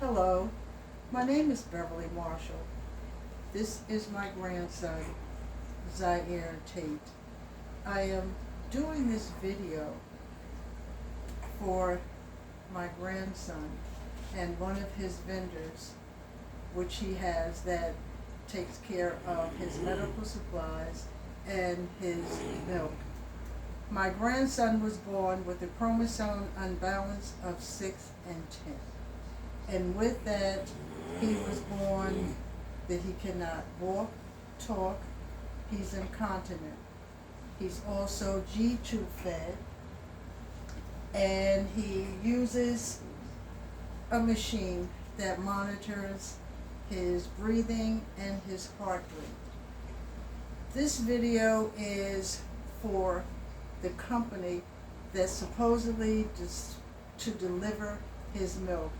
Hello, my name is Beverly Marshall. This is my grandson, Zaire Tate. I am doing this video for my grandson and one of his vendors, which he has that takes care of his medical supplies and his milk. My grandson was born with a chromosome unbalance of 6 and 10. And with that, he was born that he cannot walk, talk, he's incontinent. He's also G-tube fed, and he uses a machine that monitors his breathing and his heart rate. This video is for the company that's supposedly to deliver his milk.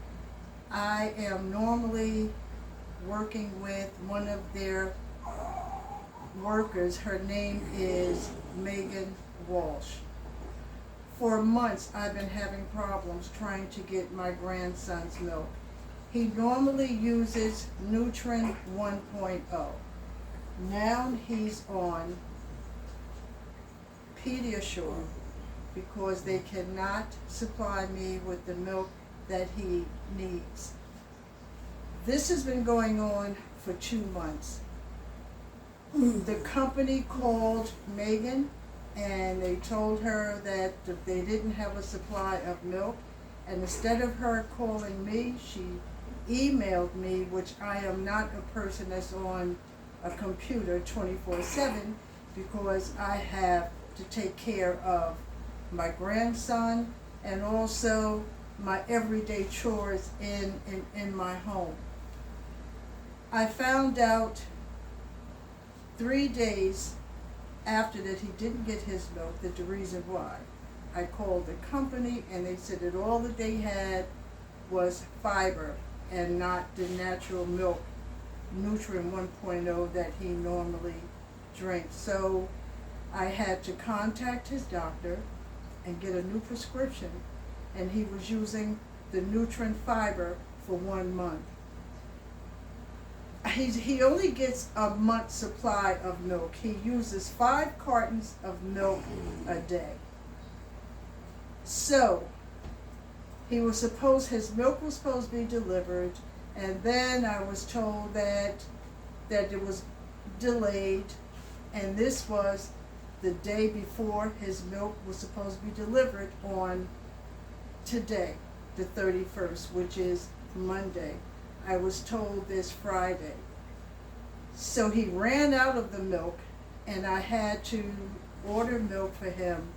I am normally working with one of their workers. Her name is Megan Walsh. For months, I've been having problems trying to get my grandson's milk. He normally uses Nutrin 1.0. Now he's on Pediasure because they cannot supply me with the milk that he needs. This has been going on for 2 months. The company called Megan and they told her that they didn't have a supply of milk, and instead of her calling me, she emailed me, which I am not a person that's on a computer 24/7 because I have to take care of my grandson and also my everyday chores in my home. I found out 3 days after that he didn't get his milk that the reason why. I called the company and they said that all that they had was fiber and not the natural milk, Nutrin 1.0 that he normally drinks. So I had to contact his doctor and get a new prescription, and he was using the Nutrin fiber for 1 month. He only gets a month's supply of milk. He uses 5 cartons of milk a day. So his milk was supposed to be delivered, and then I was told that it was delayed, and this was the day before his milk was supposed to be delivered on today, the 31st, which is Monday. I was told this Friday. So he ran out of the milk, and I had to order milk for him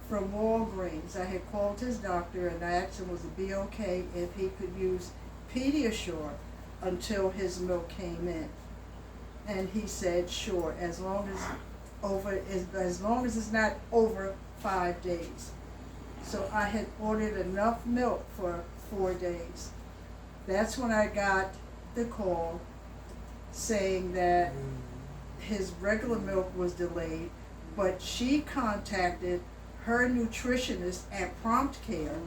from Walgreens. I had called his doctor and I asked him was it be okay if he could use Pediasure until his milk came in. And he said sure, as long as it's not over 5 days. So I had ordered enough milk for 4 days. That's when I got the call saying that his regular milk was delayed, but she contacted her nutritionist at Prompt Care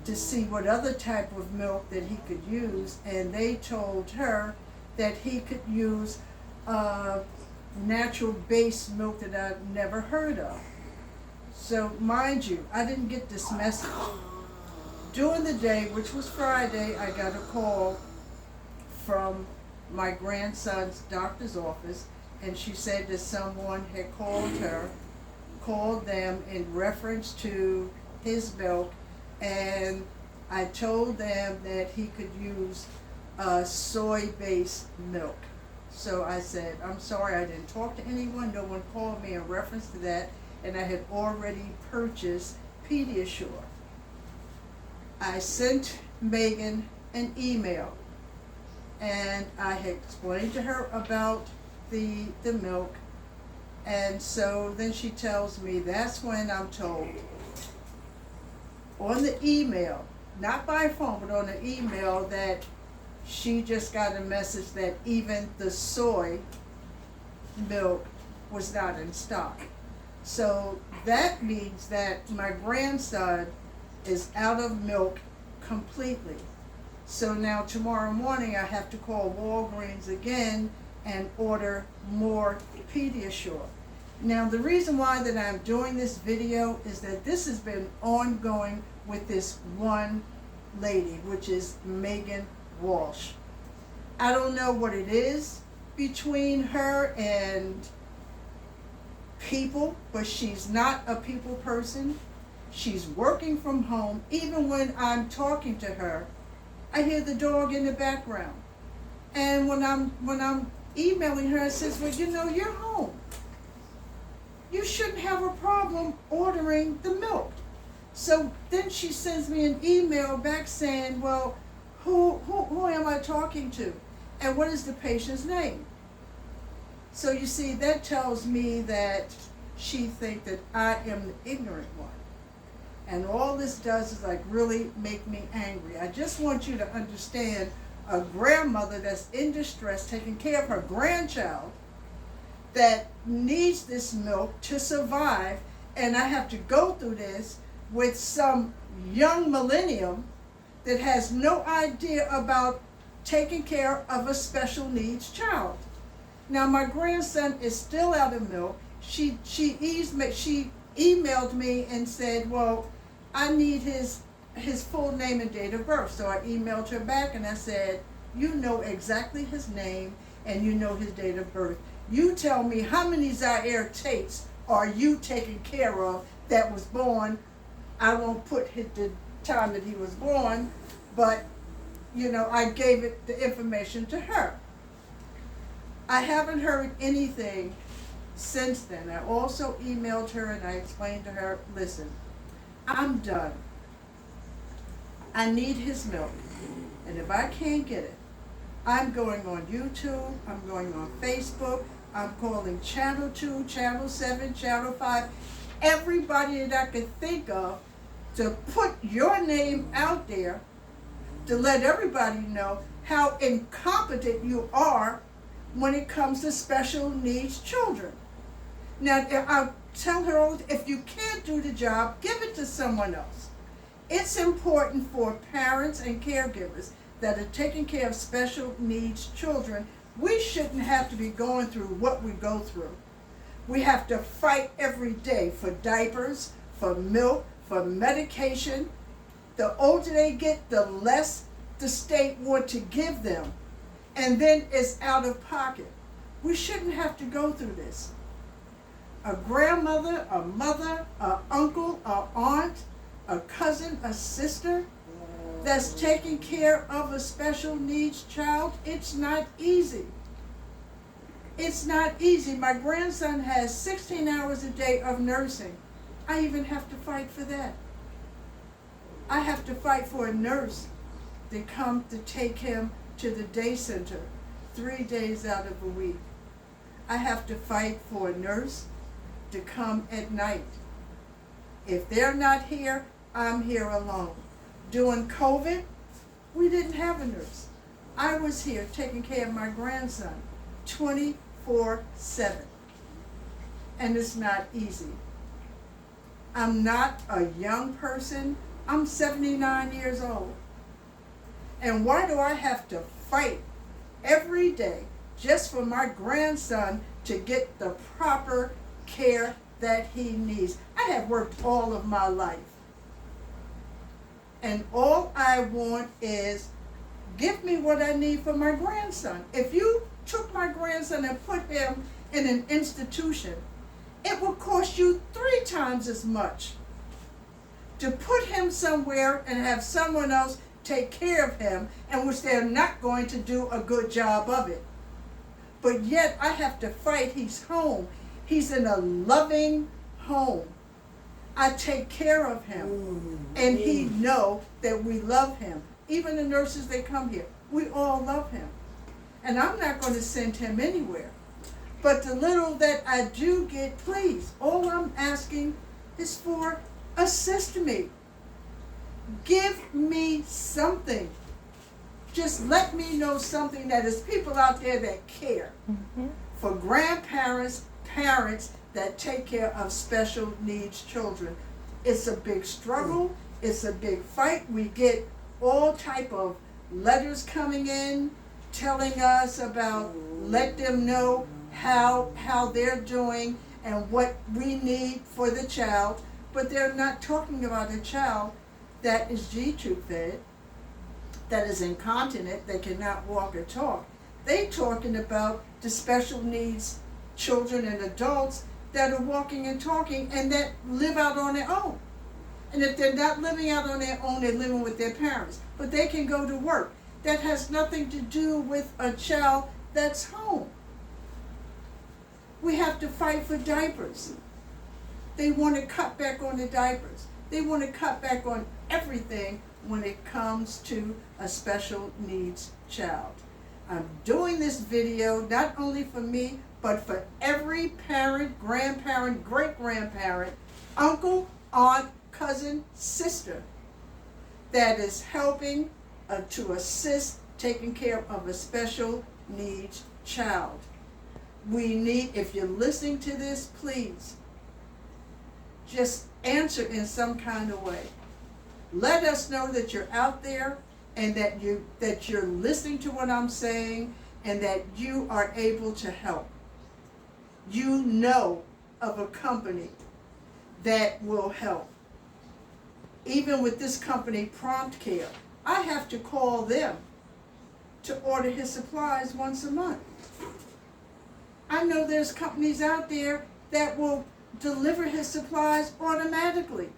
to see what other type of milk that he could use, and they told her that he could use natural based milk that I've never heard of. So mind you, I didn't get this message. During the day, which was Friday, I got a call from my grandson's doctor's office, and she said that someone had called them in reference to his milk, and I told them that he could use soy-based milk. So I said, I'm sorry, I didn't talk to anyone, no one called me in reference to that, and I had already purchased Pediasure. I sent Megan an email, and I had explained to her about the milk, and so then she tells me, that's when I'm told, on the email, not by phone, but on the email, that she just got a message that even the soy milk was not in stock. So that means that my grandson is out of milk completely. So now tomorrow morning I have to call Walgreens again and order more Pediasure. Now the reason why that I'm doing this video is that this has been ongoing with this one lady, which is Megan Walsh. I don't know what it is between her and people, but she's not a people person. She's working from home. Even when I'm talking to her, I hear the dog in the background. And when I'm emailing her, it says, well, you're home. You shouldn't have a problem ordering the milk. So then she sends me an email back saying, well, who am I talking to? And what is the patient's name? So you see, that tells me that she thinks that I am the ignorant one. And all this does is like really make me angry. I just want you to understand a grandmother that's in distress, taking care of her grandchild that needs this milk to survive, and I have to go through this with some young millennium that has no idea about taking care of a special needs child. Now my grandson is still out of milk. She emailed me and said, well, I need his full name and date of birth. So I emailed her back and I said, you know exactly his name and you know his date of birth. You tell me how many Zaire Tates are you taking care of that was born. I won't put the time that he was born, but I gave the information to her. I haven't heard anything since then. I also emailed her and I explained to her, listen, I'm done. I need his milk. And if I can't get it, I'm going on YouTube, I'm going on Facebook, I'm calling Channel 2, Channel 7, Channel 5, everybody that I could think of to put your name out there to let everybody know how incompetent you are when it comes to special needs children. Now, I'll tell her, if you can't do the job, give it to someone else. It's important for parents and caregivers that are taking care of special needs children. We shouldn't have to be going through what we go through. We have to fight every day for diapers, for milk, for medication. The older they get, the less the state want to give them. And then it's out of pocket. We shouldn't have to go through this. A grandmother, a mother, an uncle, an aunt, a cousin, a sister that's taking care of a special needs child, it's not easy. It's not easy. My grandson has 16 hours a day of nursing. I even have to fight for that. I have to fight for a nurse to come to take him to the day center 3 days out of a week. I have to fight for a nurse to come at night. If they're not here, I'm here alone. During COVID, we didn't have a nurse. I was here taking care of my grandson 24/7. And it's not easy. I'm not a young person. I'm 79 years old. And why do I have to fight every day just for my grandson to get the proper care that he needs? I have worked all of my life. And all I want is, give me what I need for my grandson. If you took my grandson and put him in an institution, it would cost you 3 times as much to put him somewhere and have someone else take care of him, and which they're not going to do a good job of it. But yet I have to fight. He's home. He's in a loving home. I take care of him, and he know that we love him. Even the nurses that come here, we all love him. And I'm not going to send him anywhere. But the little that I do get, please, all I'm asking is for assist me. Give me something. Just let me know something that is people out there that care. For grandparents, parents that take care of special needs children. It's a big struggle. It's a big fight. We get all type of letters coming in telling us about, let them know how they're doing and what we need for the child, but they're not talking about a child that is G-tube fed, that is incontinent, they cannot walk or talk. They talking about the special needs children and adults that are walking and talking and that live out on their own. And if they're not living out on their own, they're living with their parents. But they can go to work. That has nothing to do with a child that's home. We have to fight for diapers. They want to cut back on the diapers. They want to cut back on everything when it comes to a special needs child. I'm doing this video not only for me, but for every parent, grandparent, great-grandparent, uncle, aunt, cousin, sister that is helping to assist taking care of a special needs child. We need, if you're listening to this, please just answer in some kind of way. Let us know that you're out there and that you're listening to what I'm saying and that you are able to help. You know of a company that will help. Even with this company, Prompt Care, I have to call them to order his supplies once a month. I know there's companies out there that will deliver his supplies automatically.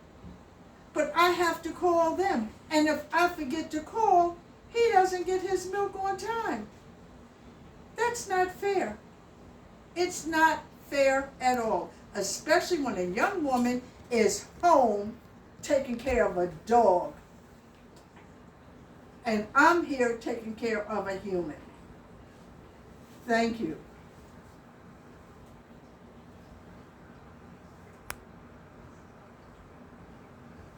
But I have to call them. And if I forget to call, he doesn't get his milk on time. That's not fair. It's not fair at all. Especially when a young woman is home taking care of a dog. And I'm here taking care of a human. Thank you.